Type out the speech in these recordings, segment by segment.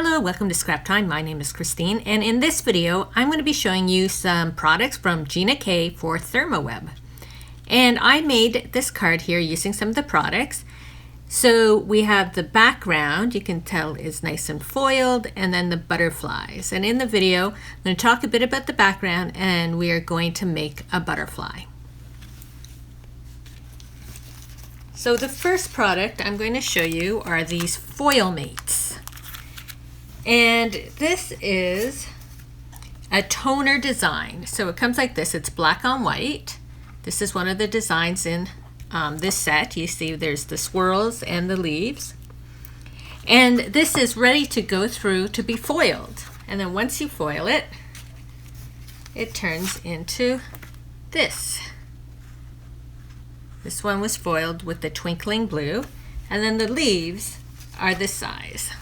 Hello, welcome to Scrap Time. My name is Christine, and in this video I'm going to be showing you some products from Gina K for Thermoweb. And I made this card here using some of the products. So we have the background, you can tell is nice and foiled, and then the butterflies. And in the video I'm going to talk a bit about the background, and we are going to make a butterfly. So the first product I'm going to show you are these foil mates. And this is a toner design. So it comes like this. It's black on white. This is one of the designs in this set. You see there's the swirls and the leaves. And this is ready to go through to be foiled. And then once you foil it, it turns into this. This one was foiled with the twinkling blue. And then the leaves are this size.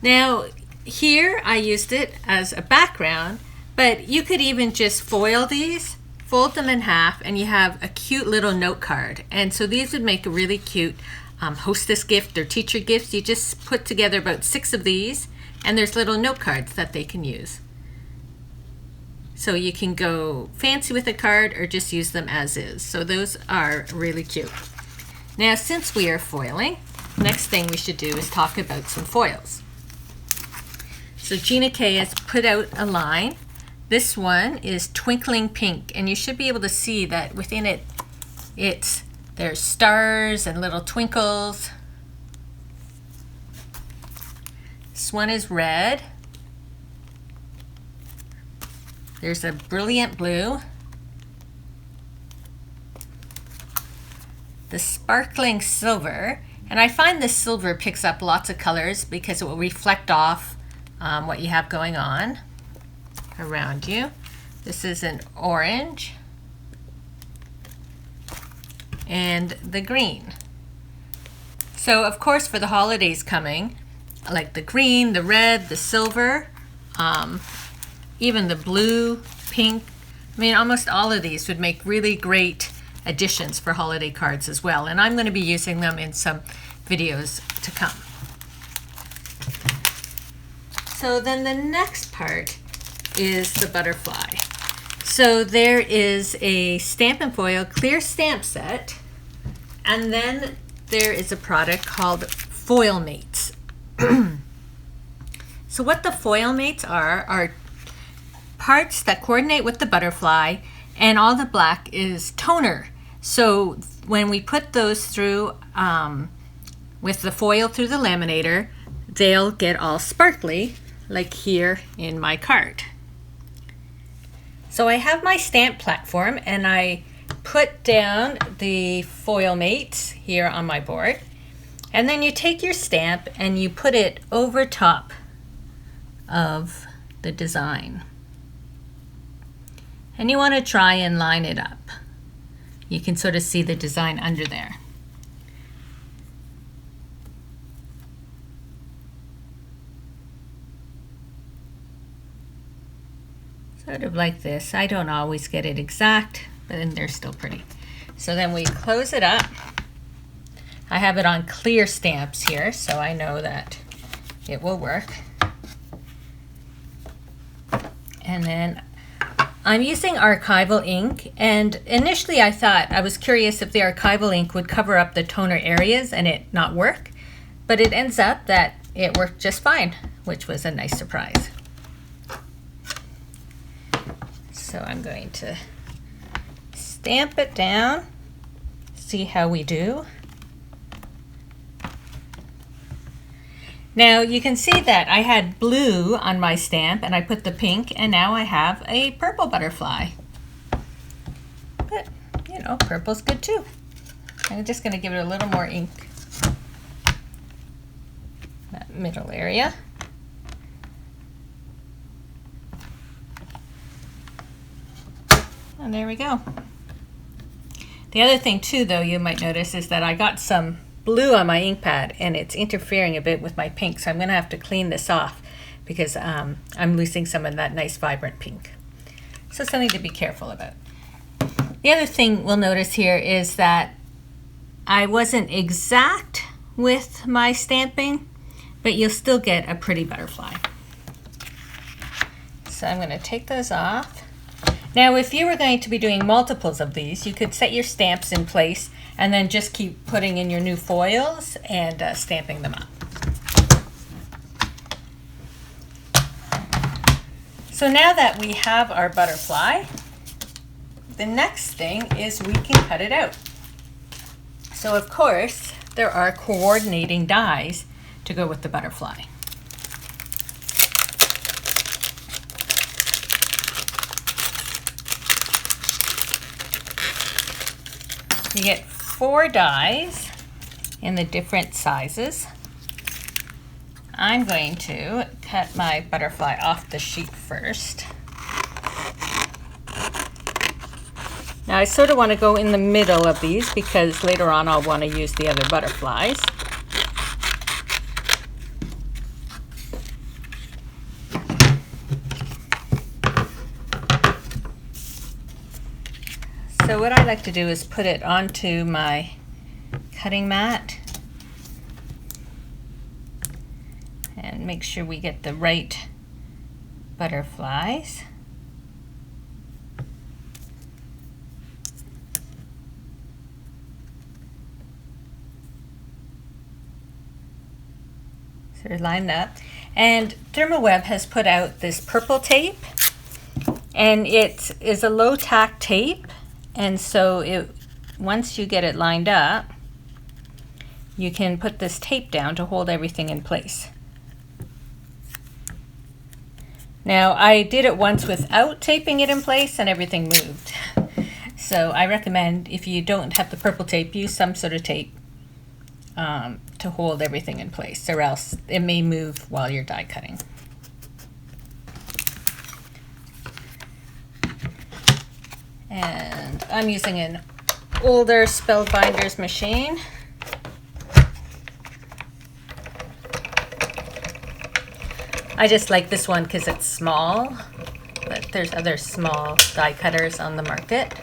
Now here I used it as a background, but you could even just foil these, fold them in half, and you have a cute little note card. And so these would make a really cute hostess gift or teacher gifts. You just put together about 6 of these, and there's little note cards that they can use. So you can go fancy with a card or just use them as is. So those are really cute. Now since we are foiling, next thing we should do is talk about some foils. So Gina K has put out a line. This one is Twinkling Pink, and you should be able to see that within it, there's stars and little twinkles. This one is red. There's a brilliant blue. The sparkling silver, and I find the silver picks up lots of colors because it will reflect off what you have going on around you. This is an orange and the green. So of course for the holidays coming, like the green, the red, the silver, even the blue, pink, I mean almost all of these would make really great additions for holiday cards as well. And I'm going to be using them in some videos to come. So then the next part is the butterfly. So there is a Stampin' Foil clear stamp set, and then there is a product called Foil Mates. So what the foil mates are parts that coordinate with the butterfly, and all the black is toner. So when we put those through with the foil through the laminator, they'll get all sparkly, like here in my card. So I have my stamp platform, and I put down the foil mates here on my board, and then you take your stamp and you put it over top of the design, and you want to try and line it up. You can sort of see the design under there. Sort of like this. I don't always get it exact, but then they're still pretty. So then we close it up. I have it on clear stamps here, so I know that it will work. And then I'm using archival ink, and initially I thought, I was curious if the archival ink would cover up the toner areas and it not work, but it ends up that it worked just fine, which was a nice surprise. So I'm going to stamp it down, see how we do. Now you can see that I had blue on my stamp and I put the pink, and now I have a purple butterfly. But you know, purple's good too. I'm just going to give it a little more ink, that middle area. And there we go. The other thing too, though, you might notice is that I got some blue on my ink pad, and it's interfering a bit with my pink, so I'm going to have to clean this off because I'm losing some of that nice vibrant pink. So something to be careful about. The other thing we'll notice here is that I wasn't exact with my stamping, but you'll still get a pretty butterfly. So I'm going to take those off. Now, if you were going to be doing multiples of these, you could set your stamps in place and then just keep putting in your new foils and stamping them up. So now that we have our butterfly, the next thing is we can cut it out. So of course, there are coordinating dies to go with the butterfly. You get 4 dies in the different sizes. I'm going to cut my butterfly off the sheet first. Now I sort of want to go in the middle of these because later on I'll want to use the other butterflies. So what I like to do is put it onto my cutting mat and make sure we get the right butterflies. So they're lined up. And Thermoweb has put out this purple tape, and it is a low tack tape, and so once you get it lined up, you can put this tape down to hold everything in place. Now, I did it once without taping it in place and everything moved. So I recommend, if you don't have the purple tape, use some sort of tape to hold everything in place, or else it may move while you're die cutting. And I'm using an older Spellbinders machine. I just like this one because it's small, but there's other small die cutters on the market.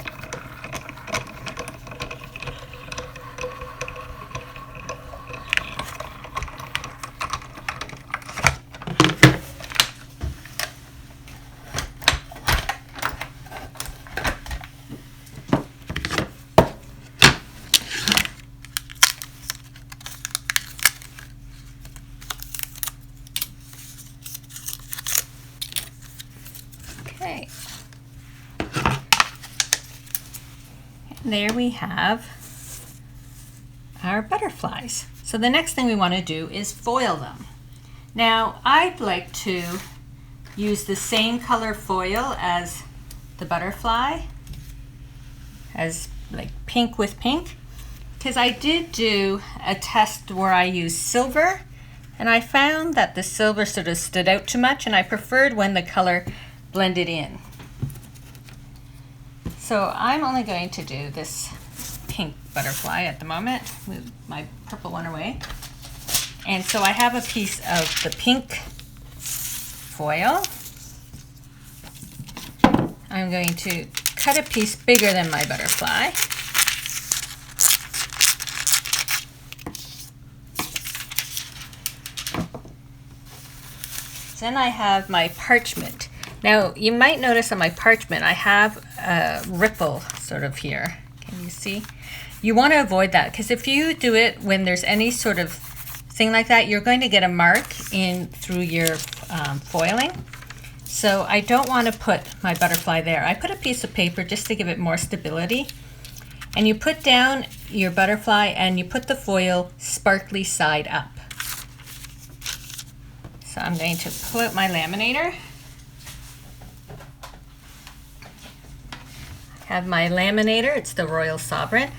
Okay, and there we have our butterflies. So the next thing we want to do is foil them. Now I'd like to use the same color foil as the butterfly, as like pink with pink, because I did do a test where I used silver, and I found that the silver sort of stood out too much, and I preferred when the color blended in. So I'm only going to do this pink butterfly at the moment. Move my purple one away. And so I have a piece of the pink foil. I'm going to cut a piece bigger than my butterfly. Then I have my parchment. Now you might notice on my parchment I have a ripple sort of here. Can you see? You want to avoid that, because if you do it when there's any sort of thing like that, you're going to get a mark in through your foiling. So I don't want to put my butterfly there. I put a piece of paper just to give it more stability. And you put down your butterfly and you put the foil sparkly side up. So I'm going to pull out my laminator. I have my laminator, it's the Royal Sovereign.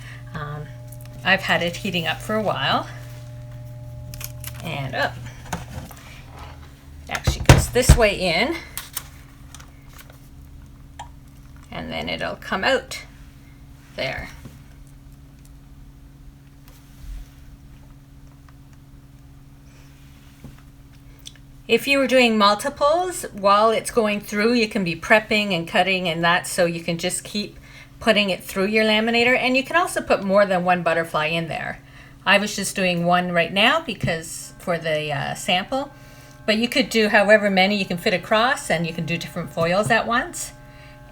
I've had it heating up for a while. And up. It actually goes this way in. And then it'll come out there. If you were doing multiples, while it's going through, you can be prepping and cutting and that, so you can just keep putting it through your laminator. And you can also put more than one butterfly in there. I was just doing one right now because for the sample, but you could do however many you can fit across, and you can do different foils at once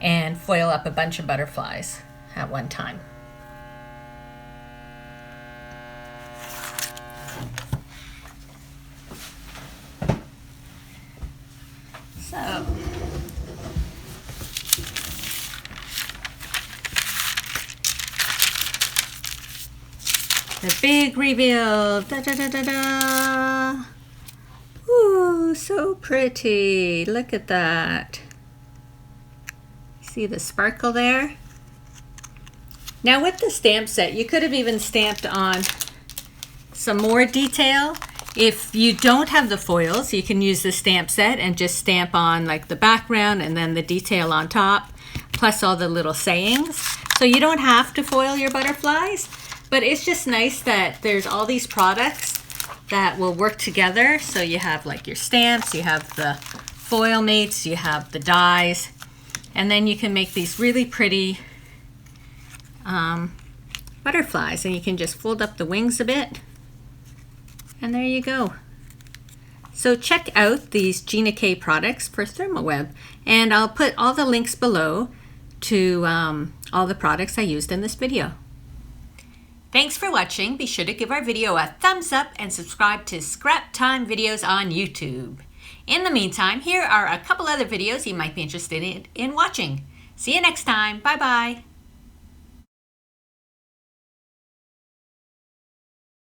and foil up a bunch of butterflies at one time. So, the big reveal. Da, da, da, da, da. Ooh, so pretty. Look at that. See the sparkle there? Now with the stamp set, you could have even stamped on some more detail. If you don't have the foils, you can use the stamp set and just stamp on like the background and then the detail on top, plus all the little sayings. So you don't have to foil your butterflies, but it's just nice that there's all these products that will work together. So you have like your stamps, you have the foil mates, you have the dies, and then you can make these really pretty butterflies, and you can just fold up the wings a bit. And there you go. So check out these Gina K products for Thermoweb, and I'll put all the links below to all the products I used in this video. Thanks for watching. Be sure to give our video a thumbs up and subscribe to Scrap Time videos on YouTube. In the meantime, here are a couple other videos you might be interested in watching. See you next time. Bye bye.